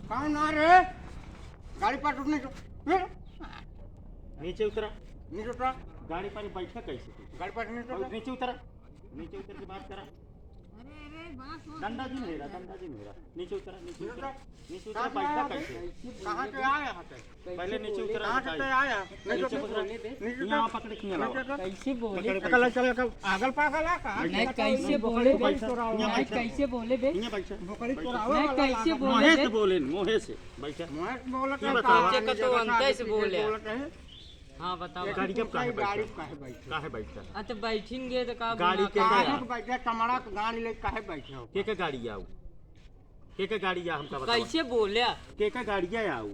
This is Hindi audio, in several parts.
कहाँ ना रे गाड़ी पास उठने नीचे उतरा। नीचे उतरा गाड़ी पर बैठा कैसे तू? गाड़ी पास नीचे उतरा नीचे उतरा। नीचे उतर के बात करा। डंडा जी मेरा, डंडा जी मेरा। नीचे उतरा, नीचे उतरा, नीचे उतरा। बैठा कैसे? कहाँ से आया यहाँ पे? पहले नीचे उतरा। कहाँ से आया? नीचे उतरा। यहाँ पकड़ के लाओ। कैसे बोले? चल चल चल आगल पागल है का? नहीं कैसे बोले बे? नहीं कैसे बोले बे? यहाँ बैठा। बकरी चोरावे नहीं वाला कैसे लागा। बोले मोहे बे? से बोले, मोहे से बैठा। मैं बोलत ये है बताओ। का? नीचे का तो अंतर से बोले। बोलत है हाँ बताओ। गाड़ी कब काहे गाड़ी बैठा? काहे बैठे? काहे बैठा? तो बैठेंगे तो का गाड़ी के काहे क्या? के बैठे टमड़ा के गाड़ी ले काहे बैठे हो? के गाड़ी आऊ? के गाड़ी आ हमका बताओ। कैसे बोले? के गाड़िया आऊ?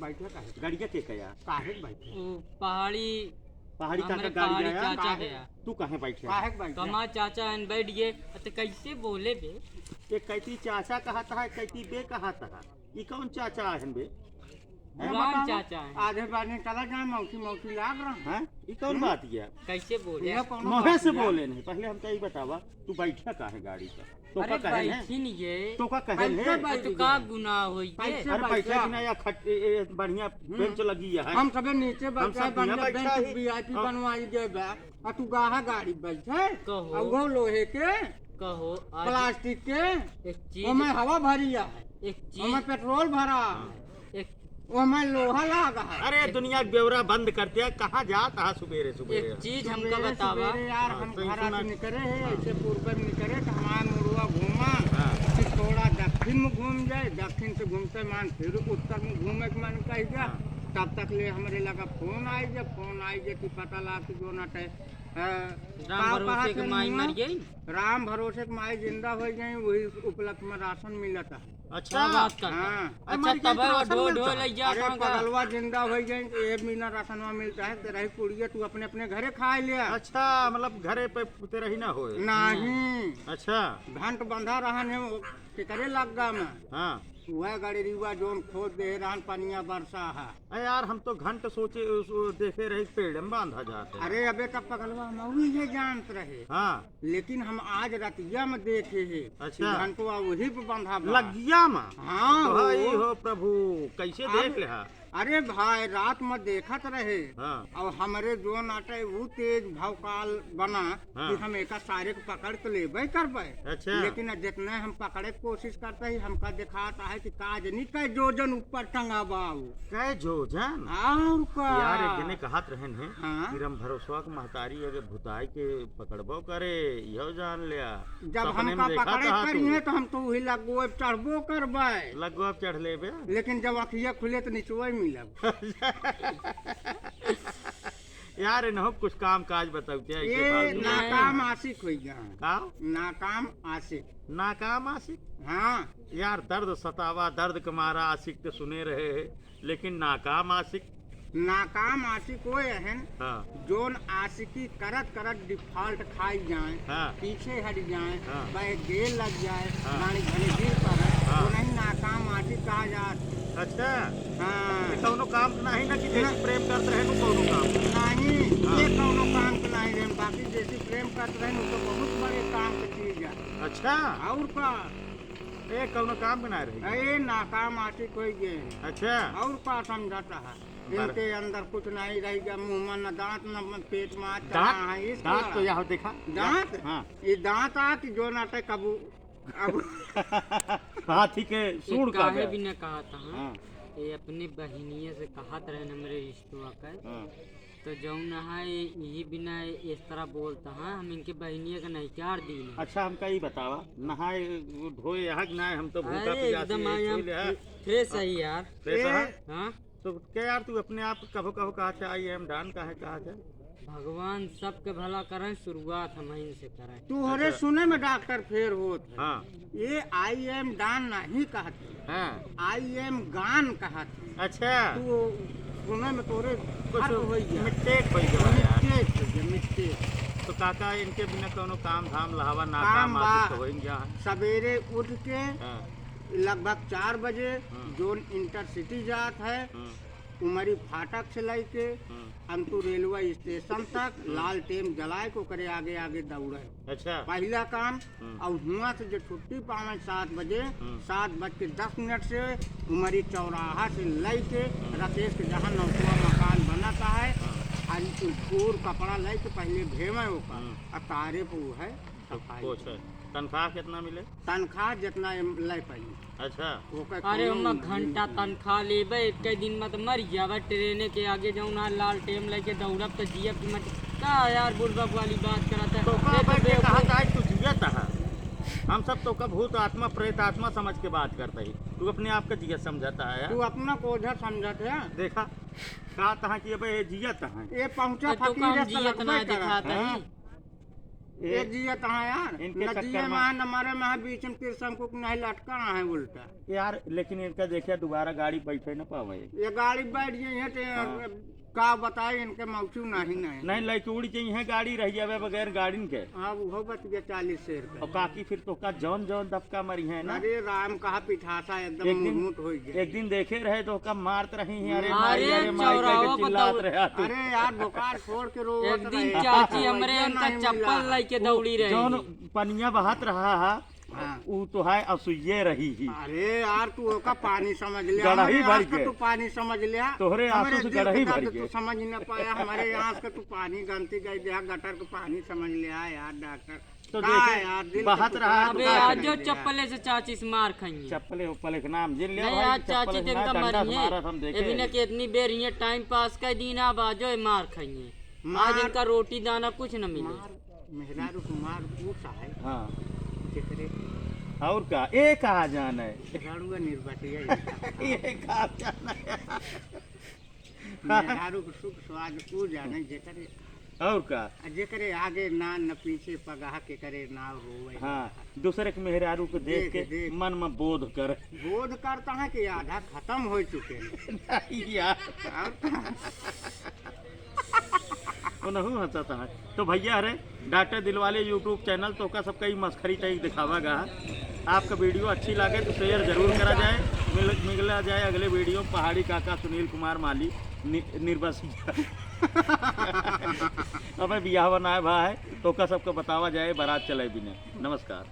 बैठे काहे? गाड़िया के कया? काहे बैठे? पहाड़ी पहाड़ी का हमारे गाड़ी पहाड़ी आया? चाचा काहे? है। तू कहाँ बैठा? काहे बैठे? कमा चाचा एन बैठ गए तो कैसे बोले बे? ये कैती चाचा कहता है, कैती बे कहता है। ये कौन चाचा है बे? बुरान चाचा है। आधे बार चला जाए मौसी मौसी लाग रहा हैं? ये कौन बात है? कैसे बोले? यह कौनो मोहे बात से है? बोले नहीं। पहले हमका ये बतावा, तू बैठा काहे गाड़ी पर? तो अरे का कहे है? बैठी नहीं है। तो का कहे पैसे है? बैठ तो का गुनाह हुई पैसे है? अरे बैठा। बैठा कि ना या बढ़िया बेंच लगी है। हम सबे नीचे बैठे सब बढ़िया यहाँ बैठा बेंच ही। वीआईपी हाँ। बनवाई दे बा और तू गाहा गाड़ी बैठे कहो। और वो लोहे के कहो आज प्लास्टिक के एक चीज ओमे हवा भरिया है एक ओमे चीज पेट्रोल भरा एक ओमे लोहा लागा है अरे दुनिया के ब्यौरा बंद करते हैं। कहाँ जाता है सुबेरे सुबेरे? एक चीज हमको सवेरे बतावा। सवेरे यार हाँ, हम तो घर सुना- से निकले है ऐसे पूर्व में निकले तो हमारा मुरुआ घूमा हाँ। फिर थोड़ा दक्षिण में घूम जाए दक्षिण से घूमते मान फिर उत्तर में घूमे के मन कह गया तब तक ले हमारे लगा फोन आई जे कि पता ला कि जो नट राम भरोसे के माई मर गई। राम भरोसे के माई जिंदा हो गई वही उपलक्ष्य में राशन मिलता है अच्छा क्या बात करता? हाँ अच्छा हमारी तब कहीं राशन ढो ढो मिलता है? ले जा अरे कहाँ पगलवा जिंदा हो गई एक महीना राशनवा मिलता है तेरा ही पुड़िया तू अपने अपने घरे खा लिया अच्छा, मतलब घरे पे तेरा ही ना होए। नहीं अच्छा। घंट बंधा रहन है के करे लग गा में हाँ। वह गाड़ी रिवा जोन खोद दे रहन पनिया बरसा है अरे यार हम तो घंट सोचे देखे रहे पेड़ में बांधा जाते हैं। अरे अबे तब पगलवा मऊी है जानत रहे हाँ। लेकिन हम आज रतिया में देखे है अच्छा। घंटवा वही पे बंधा बा। लगिया माँ। हाँ भाई हो। हो प्रभु, कैसे देख ले? अरे भाई रात में देखत रहे हाँ। और हमारे जो नाटे वो तेज भौकाल बना हाँ। कि हम एक सारे को पकड़ के लेबे करबे अच्छा। लेकिन जितने हम पकड़े की कोशिश करते ही हमका दिखाता है कि काज नहीं कह जोजन ऊपर टंगा बाऊ कै जो जान और का यार एक जने कहत रहन है हाँ। कि रम भरोसवा के महतारी अगर भुताई के पकड़बो करे यो जान लिया। जब सपने में हमका देखा पकड़े था करी तू। है तो हम तो वही लगो चढ़बो करबे लगवा चढ़ लेबे। लेकिन जब अखिया खुले तो निचुआ मिलब यार इन्हों कुछ काम काज बताओ क्या ऐसे ये फालतू? नाकाम आशिक हो गया का नाकाम आशिक नाकाम आशिक? हाँ यार दर्द सतावा, दर्द के मारा आशिक तो सुने रहे हैं, लेकिन नाकाम आशिक? नाकाम आशिक वो है हाँ। जोन आशिकी करत करत डिफॉल्ट खाई जाए हाँ। पीछे हट जाए हाँ। बैग गेल लग जाए हाँ। गाड़ी घने गिर पड़े हाँ। तो नहीं नाकाम आशिक कहा जात अच्छा। हाँ ये कौनो काम नहीं ना कि जैसे प्रेम करते रहे नु कौनो काम? नहीं हाँ। ये कौनो काम के नहीं रहे बाकी जैसे प्रेम करते रहे तो बहुत बड़े काम की चीज है अच्छा। और का ये कौनो काम बना रही? ये नाकाम आशिक हो गए अच्छा। और का समझाता है इनके अंदर कुछ नहीं रह गया मुंह में न दांत न पेट में दांत दांत तो यहाँ देखा दांत हाँ। ये दांत आ कि जो नाटे कबू अब हाथी के सूंड का काहे गया। भी न कहा था हाँ। ये अपनी बहनिया से कहा रहे न मेरे रिश्तों का हाँ। तो जौन है यही बिना इस तरह बोलता है हम इनके बहनिया का नहीं चार दिन अच्छा हमका ये बतावा, नहाए धोए यहाँ कि ना हम तो भूखा अरे प्यासी एकदम है, आया छू ले है। फ्रेश है यार। फ्रेश है? हाँ तो क्या यार तू अपने आप कहो कहो कहा था आई एम डन का है कहा था? भगवान सबके भला करें, शुरुआत हम ही से करें। तू हरे सुने में डॉक्टर फेर होत है। हाँ। ये आई एम डान नहीं कहते हाँ। आई एम गान कहते अच्छा। तू सुने में तोरे कुछ फर्क हो गया मिस्टेक हो गया यार। मिस्टेक तो काका इनके बिना कोनो काम धाम लहावा ना काम काम बा। आदि तो होई गया। सवेरे उठ के हाँ। लगभग 4 बजे हाँ। जोन इंटरसिटी जात है हाँ। उमरी फाटक से लेके अंतु रेलवे स्टेशन तक लाल टेम जलाए को करे आगे आगे दौड़े। अच्छा पहला काम। और हुआ से जो छुट्टी पावे 7 बजे, 7:10 से उमरी चौराहा से लेके राकेश के जहाँ नौकुआ मकान बनाता है, पूर कपड़ा लेके पहले भेवे होगा और तारे पे वो है सफाई। तनख्वाह कितना मिले? तनख्वाह जितना ले पाई। अच्छा अरे हम घंटा तनख्वाह लेबे एक दिन में तो मर जावा। ट्रेन के आगे जाऊँ ना लाल टेम लेके दौड़ब तो जियब की मत का यार बुढ़बक वाली बात करता तो कहा था तू जियत है। हम सब तो का भूत आत्मा प्रेत आत्मा समझ के बात करते ही, तू अपने आप का जियत समझाता है। तू अपना कोझा समझते है। देखा कहा था कि ये जियत है, ये पहुंचा तो फकीर से जियत ना दिखाता है। ये जियत है यार, इनके न चक्कर जिये में- में न मरे में बीच में तिरसम को नहीं लटका है उल्टा। यार लेकिन इनका देखे दोबारा गाड़ी बैठे न पावे। ये गाड़ी बैठ गई है तो का बताए इनके मौचू नहीं लाइक उड़ चाहिए गाड़ी रह जावे बगैर गाड़ी के। हाँ वो बच गया 40 शेर का। और काकी फिर तो का जौन जौन दबका मरी है ना। अरे राम कहा पिठासा एकदम एक दिन- मुहूर्त हो गया। एक दिन देखे रहे तो का मारत रही है। अरे अरे माई अरे माई चौराहा करके पर चिल्लात दौड़- रहा तू। अरे यार बुखार छोड़ के रो एक दिन चाची हमरे उनका चप्पल लेके दौड़ी जौन रही। पनिया बहत रहा है हाँ। वो तो है असुये रही ही। अरे यार तू ओका पानी समझ लिया, गड़ही हमारे भर आँख का के। तू पानी समझ लिया, तोहरे आंसू हमारे से दिल गड़ही का भर दर्द के। तू समझ न पाया, हमारे आँख का तू पानी गंती गई दिया, गटर का पानी समझ लिया यार डॉक्टर। तो का देखे, यार, दिल बहत का रहा टुकड़ा अबे का आज कर जो दिया। चप्पले से चाची से मार खाइए। चप्पले उपले के नाम जिन लिया नहीं भाई, आज चप्पल चाची के दिन का नाम डंडा से मारा हम मरिए। देखे। अभी न कितनी बेर ये टाइम पास कर दिन अब आजो मार खाइए। आज मार- इनका रोटी दाना कुछ न मिले। मेहरारू कुमार पूछा है हाँ जिक्रे और का ए कहा जाना है रणुआ निर्बटिया ये कहा जाना है मेहरारू के सुख स्वाद को जाने जेकरे और का जेकरे आगे ना न पीछे पगाह के करे ना रोवे। हाँ दूसरे के मेहरारू को देख के देख। मन में बोध कर। बोध करता है कि आधा खत्म हो चुके हैं। नहीं यार उन्होंने हंसता है। तो भैया अरे डॉक्टर दिलवाले यूट्यूब चैनल तो का सबका ही मस्खरी टाइप दिखावागा। आपका वीडियो अच्छी लगे तो शेयर जरूर करा जाए। मिला जाए अगले वीडियो पहाड़ी काका सुनील कुमार माली निर्वासित अब बियाह बनाए भाई तो का सबको बतावा जाए बारात चले बिने। नमस्कार।